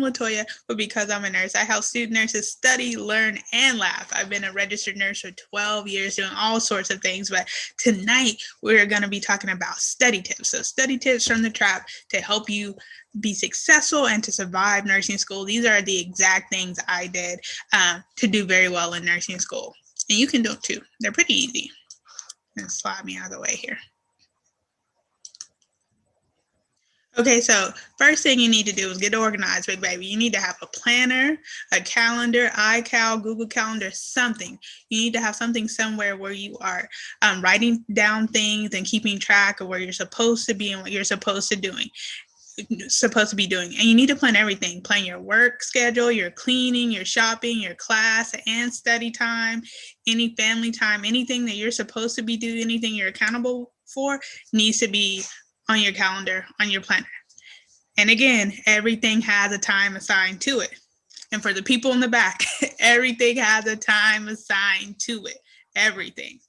Latoya, but because I'm a nurse, I help student nurses study, learn, and laugh. I've been a registered nurse for 12 years doing all sorts of things, but tonight we're going to be talking about study tips. So study tips from the trap to help you be successful and to survive nursing school. These are the exact things I did to do very well in nursing school. And you can do it too. They're pretty easy. And slide me out of the way here. Okay, so first thing you need to do is get organized, big baby. You need to have a planner, a calendar, iCal, Google Calendar, something. You need to have something somewhere where you are writing down things and keeping track of where you're supposed to be and what you're supposed to be doing. And you need to plan everything. Plan your work schedule, your cleaning, your shopping, your class and study time, any family time, anything that you're supposed to be doing, anything you're accountable for needs to be on your calendar, on your planner. And again, everything has a time assigned to it. And for the people in the back, everything has a time assigned to it. Everything.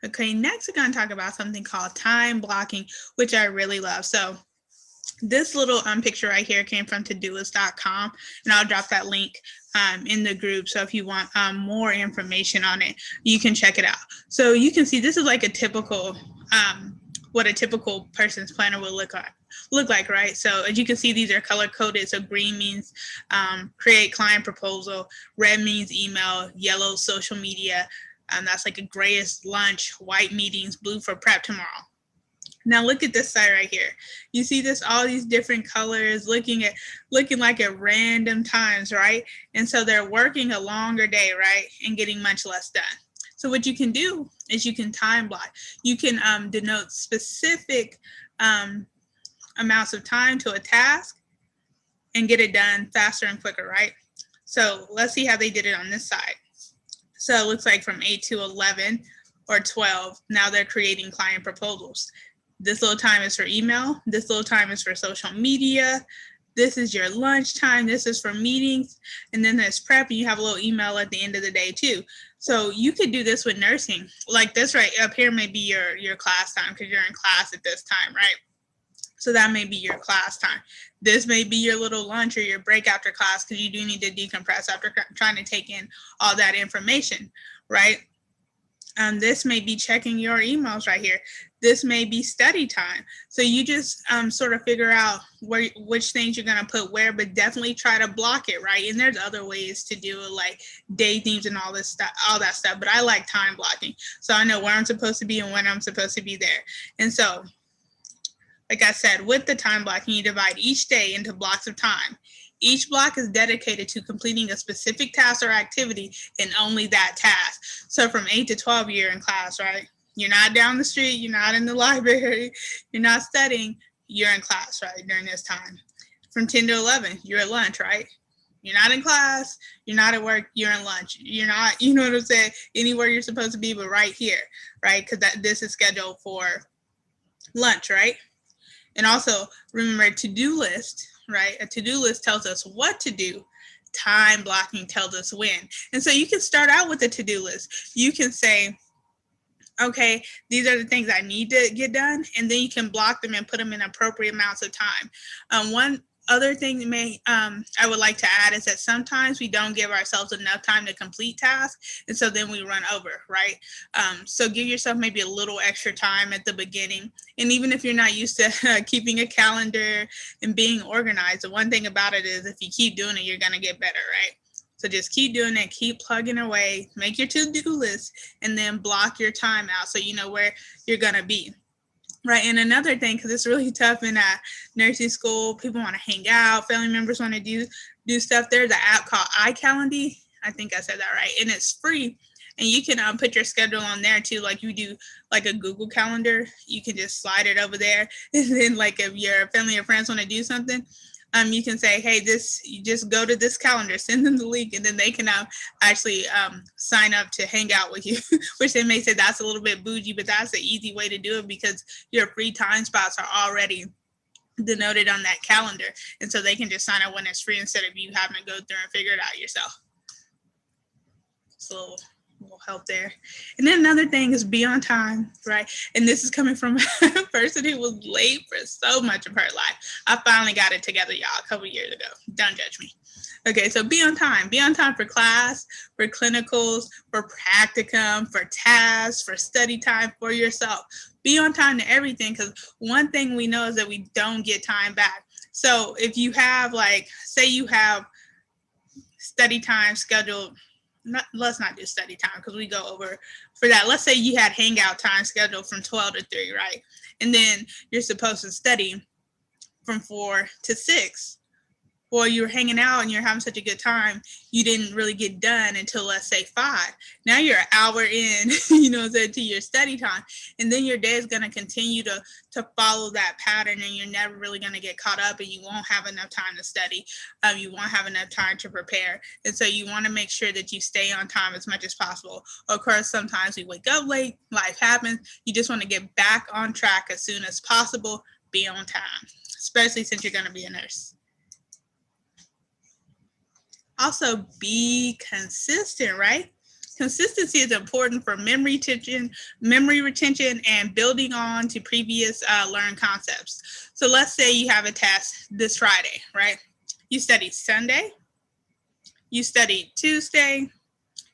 Okay, next we're going to talk about something called time blocking, which I really love. So this little picture right here came from todolist.com, and I'll drop that link in the group. So if you want more information on it, you can check it out. So you can see this is like a typical, what a typical person's planner would look like, right? So as you can see, these are color coded. So green means create client proposal, red means email, yellow social media. That's like a grayish lunch, white meetings, blue for prep tomorrow. Now look at this side right here. You see this, all these different colors looking like at random times, right? And so they're working a longer day, right? And getting much less done. So what you can do is you can time block. You can denote specific amounts of time to a task and get it done faster and quicker, right? So let's see how they did it on this side. So it looks like from 8 to 11 or 12, now they're creating client proposals. This little time is for email. This little time is for social media. This is your lunch time. This is for meetings. And then there's prep, and you have a little email at the end of the day too. So you could do this with nursing. Like this right up here may be your class time because you're in class at this time, right? So that may be your class time. This may be your little lunch or your break after class because you do need to decompress after trying to take in all that information, right? This may be checking your emails right here. This may be study time. So you just sort of figure out which things you're going to put where, but definitely try to block it, right? And there's other ways to do it, like day themes and all that stuff. But I like time blocking. So I know where I'm supposed to be and when I'm supposed to be there. And so, like I said, with the time blocking, you divide each day into blocks of time. Each block is dedicated to completing a specific task or activity and only that task. So from 8 to 12, you're in class, right? You're not down the street. You're not in the library. You're not studying. You're in class, right, during this time. From 10 to 11, you're at lunch, right? You're not in class. You're not at work. You're in lunch. You're not, you know what I'm saying, anywhere you're supposed to be, but right here, right? Because this is scheduled for lunch, right? And also, remember, to-do list, right? A to-do list tells us what to do. Time blocking tells us when. And so you can start out with a to-do list. You can say, okay, these are the things I need to get done. And then you can block them and put them in appropriate amounts of time. One other thing I would like to add is that sometimes we don't give ourselves enough time to complete tasks, and so then we run over, right? So give yourself maybe a little extra time at the beginning. And even if you're not used to keeping a calendar and being organized, the one thing about it is if you keep doing it, you're going to get better, right? So just keep doing it, keep plugging away, make your to-do list, and then block your time out so you know where you're going to be. Right. And another thing, because it's really tough in nursing school, people want to hang out, family members want to do stuff. There's an app called iCalendar. I think I said that right. And it's free. And you can put your schedule on there too. Like you do like a Google Calendar, you can just slide it over there. And then like if your family or friends want to do something, you can say, hey, you just go to this calendar, send them the link, and then they can actually sign up to hang out with you, which they may say that's a little bit bougie, but that's an easy way to do it because your free time spots are already denoted on that calendar. And so they can just sign up when it's free instead of you having to go through and figure it out yourself. So help there. And then another thing is be on time, right? And this is coming from a person who was late for so much of her life. I finally got it together, y'all, a couple years ago. Don't judge me. Okay, so be on time. Be on time for class, for clinicals, for practicum, for tasks, for study time, for yourself. Be on time to everything, because one thing we know is that we don't get time back. So if you have, like, say you have study time scheduled, let's not do study time because we go over for that. Let's say you had hangout time scheduled from 12 to 3, right? And then you're supposed to study from 4 to 6. Well, you're hanging out and you're having such a good time, you didn't really get done until, let's say, 5. Now you're an hour in, to your study time. And then your day is going to continue to follow that pattern, and you're never really going to get caught up, and you won't have enough time to study. You won't have enough time to prepare. And so you want to make sure that you stay on time as much as possible. Of course, sometimes we wake up late, life happens. You just want to get back on track as soon as possible. Be on time, especially since you're going to be a nurse. Also, be consistent, right? Consistency is important for memory retention, and building on to previous learned concepts. So let's say you have a test this Friday, right? You studied Sunday, you studied Tuesday,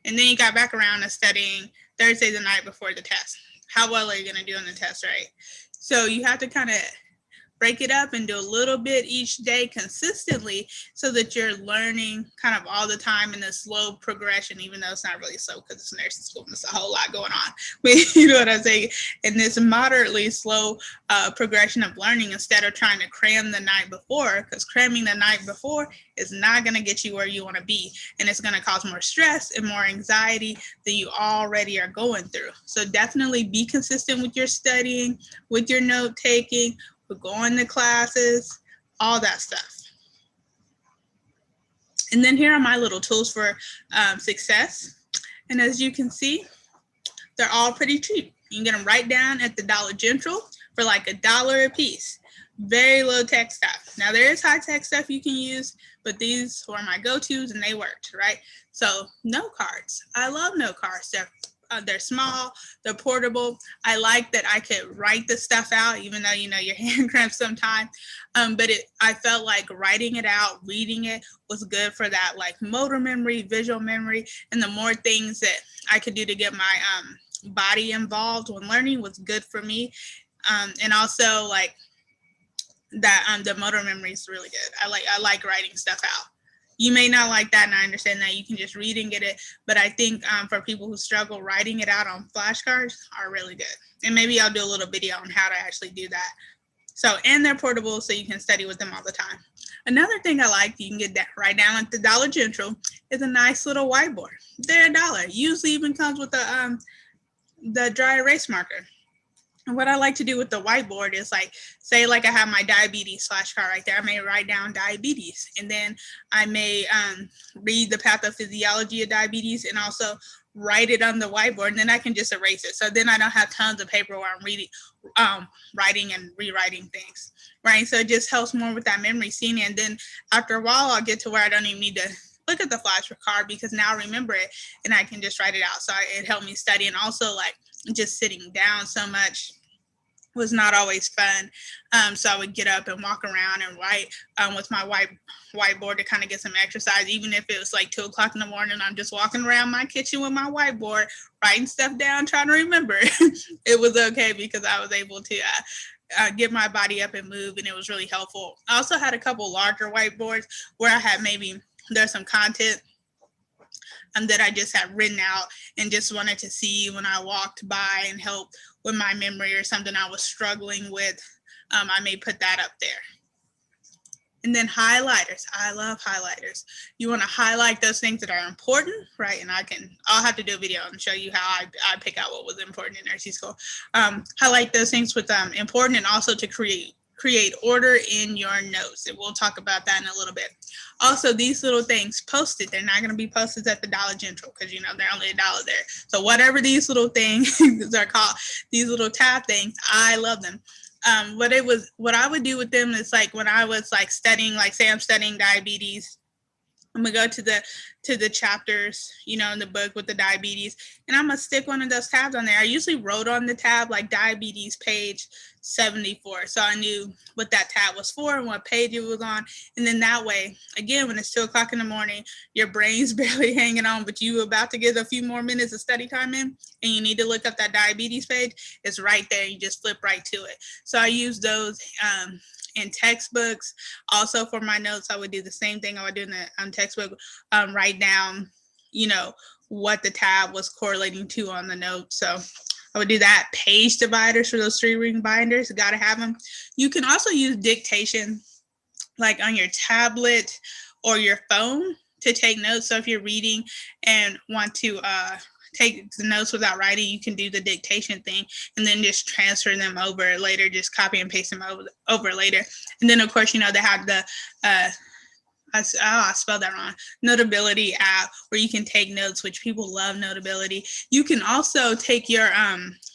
and then you got back around to studying Thursday the night before the test. How well are you going to do on the test, right? So you have to kind of break it up and do a little bit each day consistently, so that you're learning kind of all the time in a slow progression, even though it's not really slow because it's nursing school and there's a whole lot going on. But you know what I'm saying? In this moderately slow progression of learning, instead of trying to cram the night before, because cramming the night before is not going to get you where you want to be. And it's going to cause more stress and more anxiety than you already are going through. So definitely be consistent with your studying, with your note taking, with going to classes, all that stuff. And then here are my little tools for success. And as you can see, they're all pretty cheap. You can get them right down at the Dollar General for like $1 a piece. Very low tech stuff. Now there is high tech stuff you can use, but these were my go-tos and they worked, right? So note cards. I love note cards. They're small, they're portable. I like that I could write the stuff out, even though, your hand cramps sometimes. But I felt like writing it out, reading it was good for that, like motor memory, visual memory, and the more things that I could do to get my body involved when learning was good for me. And also like that the motor memory is really good. I like writing stuff out. You may not like that, and I understand that. You can just read and get it. But I think for people who struggle, writing it out on flashcards are really good. And maybe I'll do a little video on how to actually do that. So, and they're portable, so you can study with them all the time. Another thing I like, you can get that right down at the Dollar General, is a nice little whiteboard. They're $1. Usually even comes with the dry erase marker. And what I like to do with the whiteboard is say I have my diabetes flashcard right there. I may write down diabetes, and then I may read the pathophysiology of diabetes and also write it on the whiteboard, and then I can just erase it. So then I don't have tons of paper where I'm writing and rewriting things, right? So it just helps more with that memory seeing it. And then after a while, I'll get to where I don't even need to look at the flashcard because now I remember it and I can just write it out. So it helped me study. And also just sitting down so much was not always fun. So I would get up and walk around and write with my whiteboard to kind of get some exercise. Even if it was 2 o'clock in the morning, I'm just walking around my kitchen with my whiteboard, writing stuff down, trying to remember. It was okay because I was able to get my body up and move, and it was really helpful. I also had a couple larger whiteboards where I had there's some content that I just had written out and just wanted to see when I walked by and help with my memory or something I was struggling with. I may put that up there. And then highlighters. I love highlighters. You want to highlight those things that are important, right? And I'll have to do a video and show you how I pick out what was important in nursing school. Highlight those things with important, and also to create order in your notes. And we'll talk about that in a little bit. Also, these little things, Post-it. They're not going to be Post-its at the Dollar General because, they're only $1 there. So whatever these little things are called, these little tab things, I love them. What I would do with them is when I was studying, say I'm studying diabetes, I'm gonna go to the chapters, you know, in the book with the diabetes, and I'm gonna stick one of those tabs on there. I usually wrote on the tab like diabetes page 74, so I knew what that tab was for and what page it was on. And then that way, again, when it's 2 o'clock in the morning, your brain's barely hanging on, but you about to get a few more minutes of study time in, and you need to look up that diabetes page. It's right there. You just flip right to it. So I use those in textbooks. Also for my notes, I would do the same thing I would do in the textbook, write down, you know, what the tab was correlating to on the note. So I would do that. Page dividers for those 3-ring binders, got to have them. You can also use dictation like on your tablet or your phone to take notes. So if you're reading and want to take the notes without writing, you can do the dictation thing and then just transfer them over later, just copy and paste them over later. And then of course, you know, they have the I spelled that wrong. Notability app where you can take notes, which people love Notability. You can also take your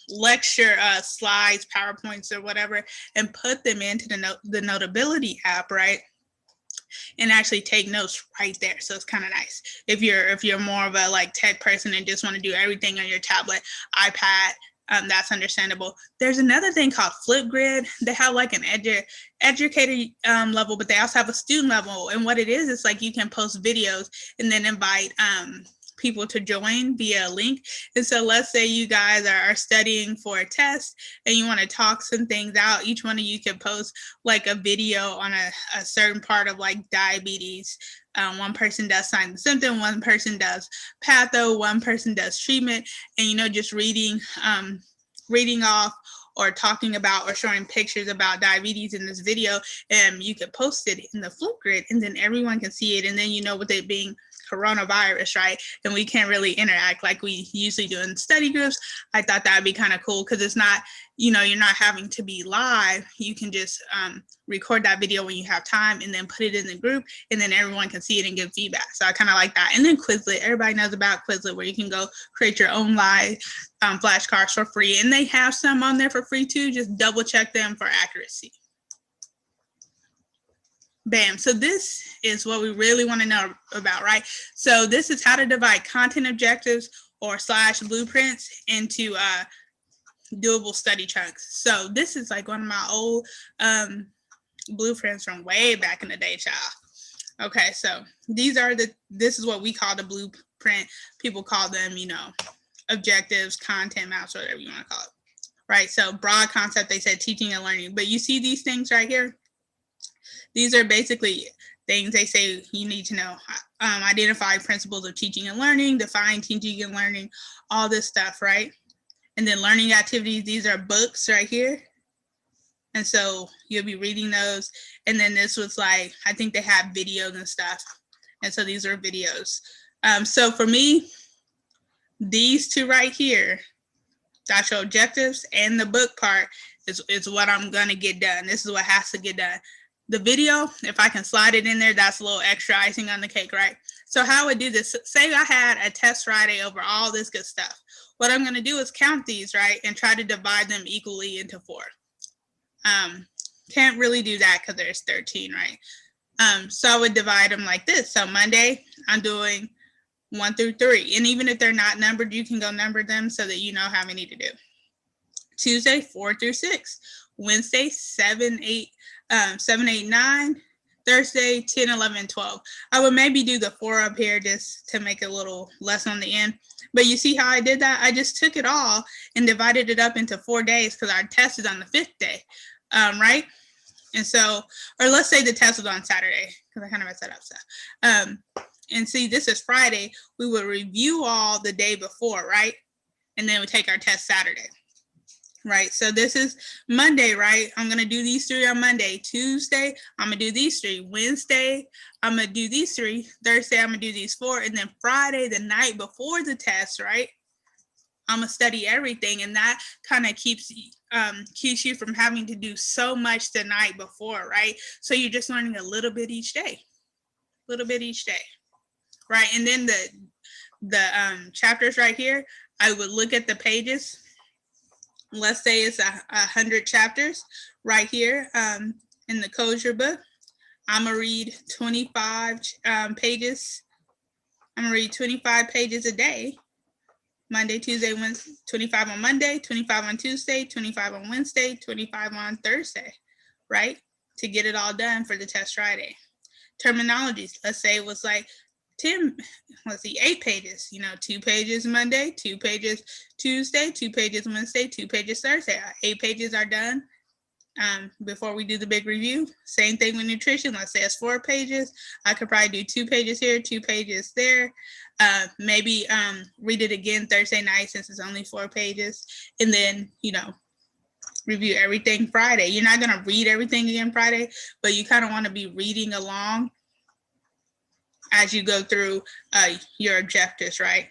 lecture slides, PowerPoints or whatever, and put them into the Notability app, right? And actually take notes right there. So it's kind of nice. If you're more of a like tech person and just want to do everything on your tablet, iPad, that's understandable. There's another thing called Flipgrid. They have like an educator level, but they also have a student level. And what it is, it's like you can post videos and then invite people to join via a link. And so let's say you guys are studying for a test and you want to talk some things out. Each one of you can post like a video on a certain part of like diabetes. One person does sign and symptom, one person does patho, one person does treatment, and, you know, just reading off or talking about or showing pictures about diabetes in this video, and you can post it in the Flipgrid and then everyone can see it. And then, you know, with it being coronavirus, right? And we can't really interact like we usually do in study groups. I thought that'd be kind of cool because it's not, you know, you're not having to be live. You can just record that video when you have time and then put it in the group and then everyone can see it and give feedback. So I kind of like that. And then Quizlet, everybody knows about Quizlet where you can go create your own live flashcards for free. And they have some on there for free too. Just double check them for accuracy. Bam. So this is what we really want to know about, right? So this is how to divide content objectives or / blueprints into doable study chunks. So this is like one of my old blueprints from way back in the day, child. Okay, so this is what we call the blueprint. People call them, you know, objectives, content maps, whatever you want to call it, right? So broad concept, they said teaching and learning. But you see these things right here? These are basically things they say you need to know. Identify principles of teaching and learning, define teaching and learning, all this stuff, right? And then learning activities, these are books right here. And so you'll be reading those. And then this was like, I think they have videos and stuff. And so these are videos. So for me, these two right here, that's your objectives and the book part is what I'm gonna get done. This is what has to get done. The video, if I can slide it in there, that's a little extra icing on the cake, right? So how I would do this, say I had a test Friday over all this good stuff. What I'm going to do is count these, right? And try to divide them equally into 4. Can't really do that because there's 13, right? So I would divide them like this. So Monday, I'm doing 1 through 3. And even if they're not numbered, you can go number them so that you know how many to do. Tuesday, 4 through 6. Wednesday, 7, 8, 9. Thursday, 10, 11, 12. I would maybe do the 4 up here just to make it a little less on the end. But you see how I did that? I just took it all and divided it up into 4 days because our test is on the 5th day, right? And so, or let's say the test was on Saturday because I kind of messed that up. So, and see, this is Friday. We would review all the day before, right? And then we take our test Saturday. Right, so this is Monday, right? I'm going to do these 3 on Monday. Tuesday, I'm going to do these 3. Wednesday, I'm going to do these 3. Thursday, I'm going to do these 4. And then Friday, the night before the test, right? I'm going to study everything. And that kind of keeps you from having to do so much the night before, right? So you're just learning a little bit each day. Right? And then the chapters right here, I would look at the pages. Let's say it's 100 chapters right here in the Kosher book. I'm going to read 25 pages. I'm going to read 25 pages a day. Monday, Tuesday, Wednesday, 25 on Monday, 25 on Tuesday, 25 on Wednesday, 25 on Thursday, right? To get it all done for the test Friday. Terminologies, let's say it was like 8 pages, 2 pages Monday, 2 pages Tuesday, 2 pages Wednesday, 2 pages Thursday. 8 pages are done before we do the big review. Same thing with nutrition. Let's say it's 4 pages. I could probably do 2 pages here, 2 pages there. Maybe read it again Thursday night since it's only 4 pages. And then, review everything Friday. You're not going to read everything again Friday, but you kind of want to be reading along as you go through your objectives, right?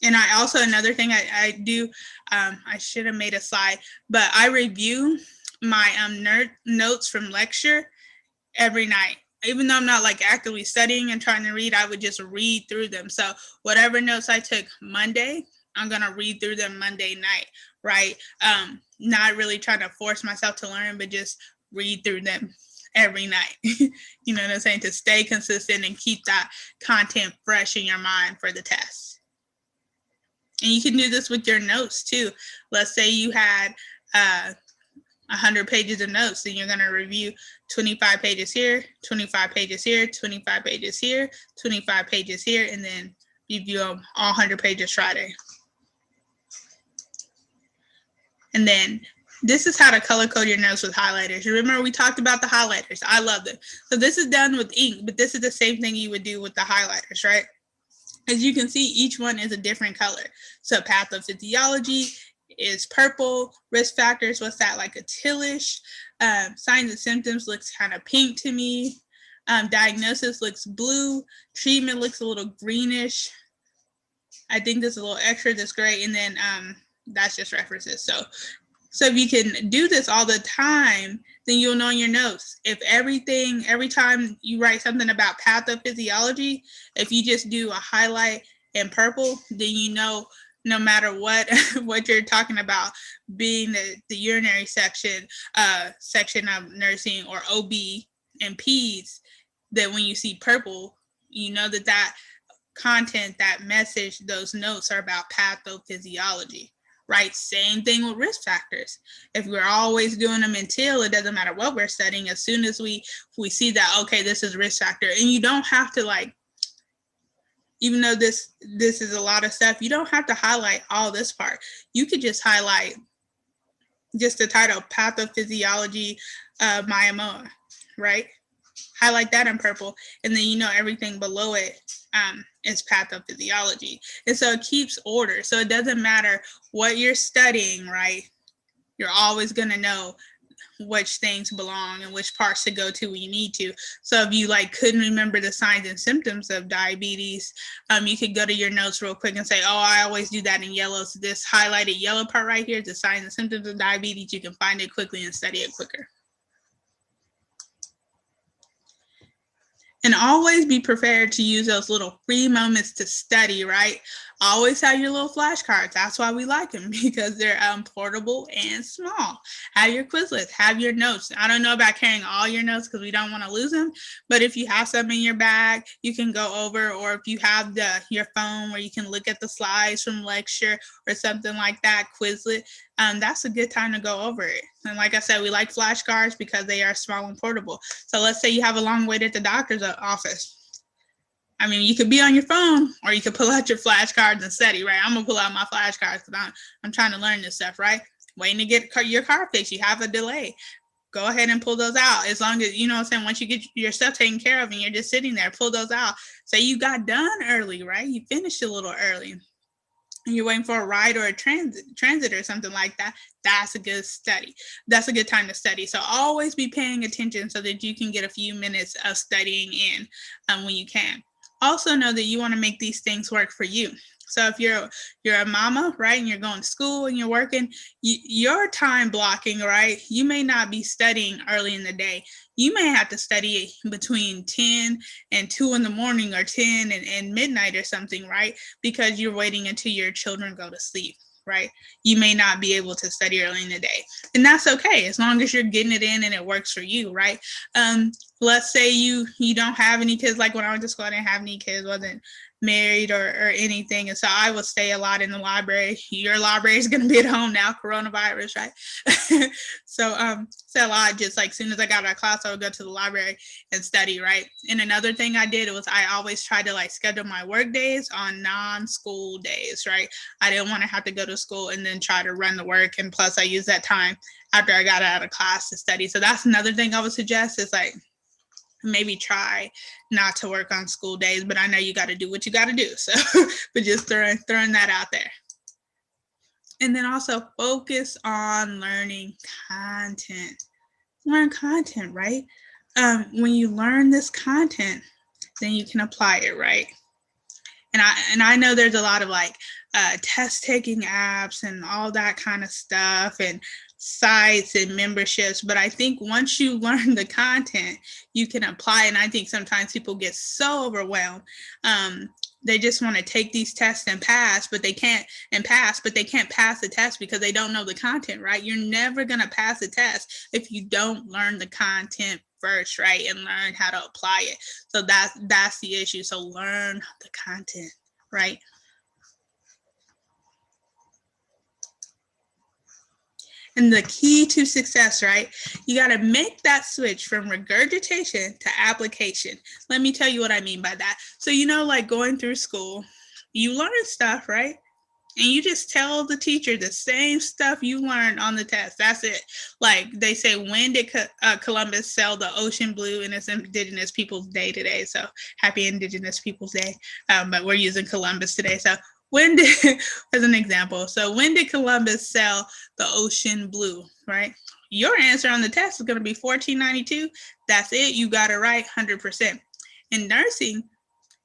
And I also, another thing I do, I should have made a slide, but I review my notes from lecture every night. Even though I'm not like actively studying and trying to read, I would just read through them. So whatever notes I took Monday, I'm going to read through them Monday night, right? Not really trying to force myself to learn, but just read through them every night. You know what I'm saying? To stay consistent and keep that content fresh in your mind for the test. And you can do this with your notes too. Let's say you had 100 pages of notes, then you're going to review 25 pages here, 25 pages here, 25 pages here, 25 pages here, and then review them all 100 pages Friday. And then this is how to color code your notes with highlighters. Remember we talked about the highlighters. I love them. So this is done with ink, but this is the same thing you would do with the highlighters, right? As you can see, each one is a different color. So pathophysiology is purple. Risk factors, what's that, like a tealish? Signs and symptoms looks kind of pink to me. Diagnosis looks blue. Treatment looks a little greenish. I think this is a little extra, that's great. And then that's just references. So if you can do this all the time, then you'll know in your notes. If every time you write something about pathophysiology, if you just do a highlight in purple, then you know no matter what you're talking about, being the urinary section of nursing or OB and peds, that when you see purple, you know that content, that message, those notes are about pathophysiology. Right? Same thing with risk factors. If we're always doing them until, it doesn't matter what we're studying, as soon as we see that, okay, this is risk factor. And you don't have to even though this is a lot of stuff, you don't have to highlight all this part. You could just highlight just the title, pathophysiology of myeloma, right? Highlight that in purple, and then everything below it is pathophysiology. And so it keeps order. So it doesn't matter what you're studying, right? You're always going to know which things belong and which parts to go to when you need to. So if you couldn't remember the signs and symptoms of diabetes, you could go to your notes real quick and say, oh, I always do that in yellow. So this highlighted yellow part right here is the signs and symptoms of diabetes. You can find it quickly and study it quicker. And always be prepared to use those little free moments to study, right? Always have your little flashcards. That's why we like them, because they're portable and small. Have your Quizlets, have your notes. I don't know about carrying all your notes because we don't want to lose them, but if you have some in your bag, you can go over, or if you have your phone where you can look at the slides from lecture or something like that, Quizlet, that's a good time to go over it. And like I said, we like flashcards because they are small and portable. So let's say you have a long wait at the doctor's office. I mean, you could be on your phone, or you could pull out your flashcards and study, right? I'm going to pull out my flashcards because I'm trying to learn this stuff, right? Waiting to get your car fixed. You have a delay. Go ahead and pull those out. As long as, once you get your stuff taken care of and you're just sitting there, pull those out. Say you got done early, right? You finished a little early. And you're waiting for a ride or a transit or something like that, that's a good study. That's a good time to study. So always be paying attention so that you can get a few minutes of studying in when you can. Also know that you want to make these things work for you. So if you're a mama, right, and you're going to school and you're working, your time blocking, right, you may not be studying early in the day. You may have to study between 10 and 2 in the morning, or 10 and midnight or something, right, because you're waiting until your children go to sleep, right? You may not be able to study early in the day, and that's okay as long as you're getting it in and it works for you, right? Let's say you don't have any kids. Like when I went to school, I didn't have any kids, wasn't married or anything, and so I would stay a lot in the library. Your library is going to be at home now, coronavirus, right? So a lot, just like as soon as I got out of class, I would go to the library and study, right? And another thing I did was I always tried to like schedule my work days on non-school days, right? I didn't want to have to go to school and then try to run the work, and plus I used that time after I got out of class to study. So that's another thing I would suggest is like maybe try not to work on school days, but I know you got to do what you got to do. So, but just throwing that out there. And then also focus on learning content. Learn content, right? When you learn this content, then you can apply it, right? And I know there's a lot of like test taking apps and all that kind of stuff and sites and memberships, but I think once you learn the content, you can apply. And I think sometimes people get so overwhelmed. They just want to take these tests and pass, but they can't pass the test because they don't know the content, right? You're never going to pass a test if you don't learn the content first, right? And learn how to apply it. So that's the issue. So learn the content, right? And the key to success, right? You got to make that switch from regurgitation to application. Let me tell you what I mean by that. So, like going through school, you learn stuff, right? And you just tell the teacher the same stuff you learned on the test. That's it. Like they say, when did Columbus sail the ocean blue? And it's Indigenous Peoples Day today. So happy Indigenous Peoples Day. But we're using Columbus today. So as an example, so when did Columbus sail the ocean blue, right? Your answer on the test is going to be 1492. That's it. You got it right 100%. In nursing,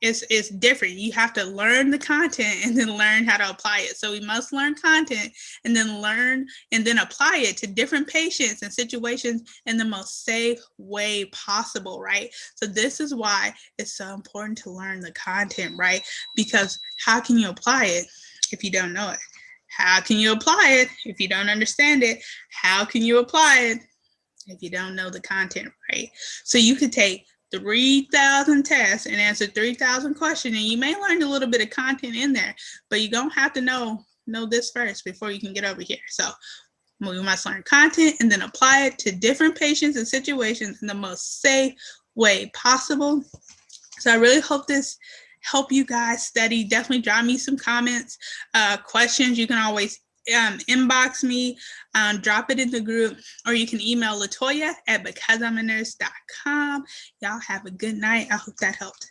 it's different. You have to learn the content and then learn how to apply it. So we must learn content and then learn and then apply it to different patients and situations in the most safe way possible, right? So this is why it's so important to learn the content, right? Because how can you apply it if you don't know it? How can you apply it if you don't understand it? How can you apply it if you don't know the content, right? So you could take 3,000 tests and answer 3,000 questions, and you may learn a little bit of content in there, but you're going to have to know this first before you can get over here. So we must learn content and then apply it to different patients and situations in the most safe way possible. So I really hope this help you guys study. Definitely drop me some comments, questions. You can always inbox me, drop it in the group, or you can email Latoya at becauseI'm a nurse.com. Y'all have a good night. I hope that helped.